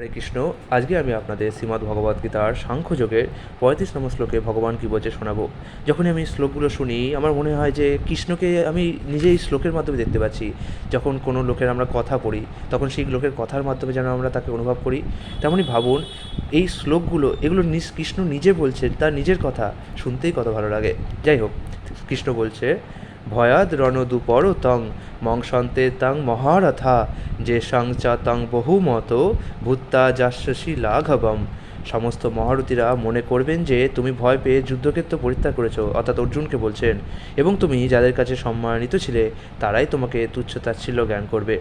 হরে কৃষ্ণ। আজকে আমি আপনাদের শ্রীমদ্ ভগবদ্গীতার সাংখ্যযোগের 35 নম্বর শ্লোকে ভগবান কী বলছে শোনাবো। যখনই আমি শ্লোকগুলো শুনি আমার মনে হয় যে কৃষ্ণকে আমি নিজেই শ্লোকের মাধ্যমে দেখতে পাচ্ছি। যখন কোনো লোকের আমরা কথা পড়ি তখন সেই লোকের কথার মাধ্যমে যেন আমরা তাকে অনুভব করি। তেমনই ভাবুন, এই শ্লোকগুলো এগুলো কৃষ্ণ নিজে বলছেন, তার নিজের কথা শুনতেই কত ভালো লাগে। যাই হোক, কৃষ্ণ বলছে, ভয়াদ রণদুপর তং মংসন্তে তং মহারথা যে সংচা তং বহুমত ভূত্তা যাস্যসী লাঘবম। সমস্ত মহারথীরা মনে করবেন যে তুমি ভয় পেয়ে যুদ্ধক্ষেত্র পরিত্যাগ করেছো, অর্থাৎ অর্জুনকে বলছেন, এবং তুমি যাদের কাছে সম্মানিত ছিলে তারাই তোমাকে তুচ্ছতাচ্ছিল্য জ্ঞান করবে।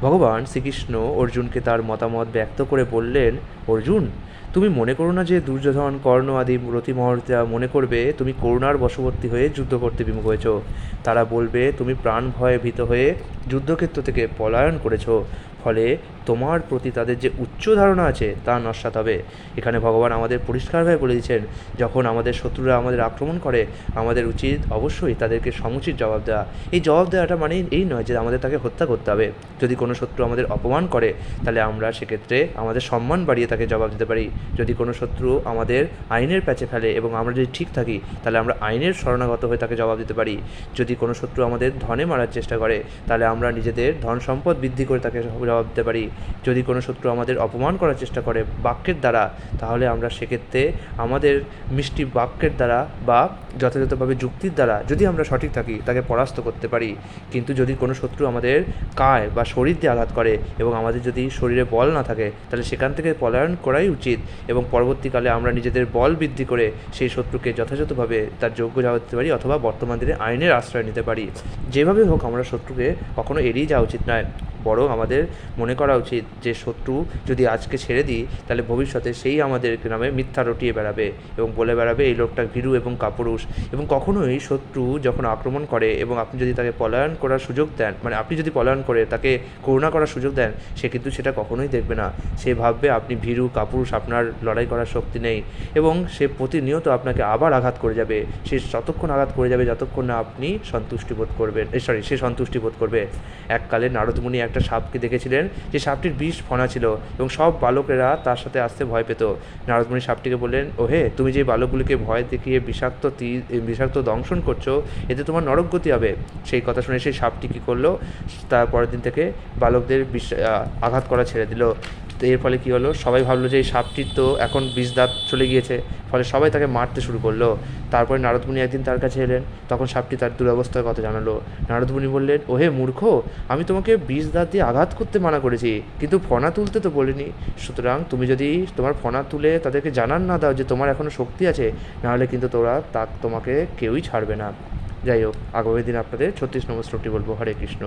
ভগবান শ্রীকৃষ্ণ অর্জুনকে তার মতামত ব্যক্ত করে বললেন, অর্জুন, তুমি মনে করো না যে দুর্যোধন, কর্ণ আদি রথী মহারথীরা মনে করবে তুমি করুণার বশবর্তী হয়ে যুদ্ধ করতে বিমুখ হয়েছ। তারা বলবে তুমি প্রাণ ভয়ে ভীত হয়ে যুদ্ধক্ষেত্র থেকে পলায়ন করেছ, ফলে তোমার প্রতি তাদের যে উচ্চ ধারণা আছে তা নস্যাৎ হবে। এখানে ভগবান আমাদের পরিষ্কারভাবে বলে দিচ্ছেন, যখন আমাদের শত্রুরা আমাদের আক্রমণ করে আমাদের উচিত অবশ্যই তাদেরকে সমুচিত জবাব দেওয়া। এই জবাব দেওয়াটা মানে এই নয় যে আমাদের তাকে হত্যা করতে হবে। যদি কোনো শত্রু আমাদের অপমান করে তাহলে আমরা সেক্ষেত্রে আমাদের সম্মান বাড়িয়ে তাকে জবাব দিতে পারি। যদি কোনো শত্রু আমাদের আইনের প্যাচে ফেলে এবং আমরা যদি ঠিক থাকি তাহলে আমরা আইনের শরণাগত হয়ে তাকে জবাব দিতে পারি। যদি কোনো শত্রু আমাদের ধনে মারার চেষ্টা করে তাহলে আমরা নিজেদের ধন সম্পদ বৃদ্ধি করে তাকে জবাব দিতে পারি। যদি কোনো শত্রু আমাদের অপমান করার চেষ্টা করে বাক্যের দ্বারা, তাহলে আমরা সেক্ষেত্রে আমাদের মিষ্টি বাক্যের দ্বারা বা যথাযথভাবে যুক্তির দ্বারা যদি আমরা সঠিক থাকি তাকে পরাস্ত করতে পারি। কিন্তু যদি কোনো শত্রু আমাদের কায় বা শরীর দিয়ে আঘাত করে এবং আমাদের যদি শরীরে বল না থাকে তাহলে সেখান থেকে পলায়ন করাই উচিত, এবং পরবর্তীকালে আমরা নিজেদের বল বৃদ্ধি করে সেই শত্রুকে যথাযথভাবে তার যোগ্য জবাব দিতে পারি, অথবা বর্তমান দিনে আইনের আশ্রয় নিতে পারি। যেভাবে হোক আমরা শত্রুকে কখনো এড়িয়ে যাওয়া উচিত নয়, বরং আমাদের মনে করা উচিত যে শত্রু যদি আজকে ছেড়ে দিই তাহলে ভবিষ্যতে সেই আমাদের নামে মিথ্যা রটিয়ে বেড়াবে এবং বলে বেড়াবে এই লোকটা ভীরু এবং কাপুরুষ। এবং কখনোই শত্রু যখন আক্রমণ করে এবং আপনি যদি তাকে পলায়ন করার সুযোগ দেন, মানে আপনি যদি পলায়ন করে তাকে করুণা করার সুযোগ দেন, সে কিন্তু সেটা কখনোই দেখবে না। সে ভাববে আপনি ভীরু কাপুরুষ, আপনার লড়াই করার শক্তি নেই, এবং সে প্রতিনিয়ত আপনাকে আবার আঘাত করে যাবে। সে ততক্ষণ আঘাত করে যাবে যতক্ষণ না আপনি সন্তুষ্টি বোধ করবেন, সে সন্তুষ্টি বোধ করবে। এককালে নারদমুনি একটা সাপকে দেখেছিলেন যে সাপটির বিষ ফণা ছিল এবং সব বালকেরা তার সাথে আসতে ভয় পেত। নারদমুনি সাপটিকে বললেন, ওহে, তুমি যে বালকগুলিকে ভয় দেখিয়ে বিষাক্ত দংশন করছো, এতে তোমার নরকগতি হবে। সেই কথা শুনে সেই সাপটি কী করলো, তার পরের দিন থেকে বালকদের আঘাত করা ছেড়ে দিল। তো এর ফলে কী হলো, সবাই ভাবলো যে এই সাপটির তো এখন বিষ দাঁত চলে গিয়েছে, ফলে সবাই তাকে মারতে শুরু করলো। তারপরে নারদমুনি একদিন তার কাছে এলেন, তখন সাপটি তার দুরবস্থার কথা জানালো। নারদমুনি বললেন, ওহে মূর্খ, আমি তোমাকে বিষ দাঁত দিয়ে আঘাত করতে মানা করেছি, কিন্তু ফণা তুলতে তো বলিনি। সুতরাং তুমি যদি তোমার ফণা তুলে তাদেরকে জানান না দাও যে তোমার এখনও শক্তি আছে, নাহলে কিন্তু তোমাকে কেউই ছাড়বে না। যাই হোক, আগামী দিন আপনাদের 36 নম্বর শ্লোকটি বলবো। হরে কৃষ্ণ।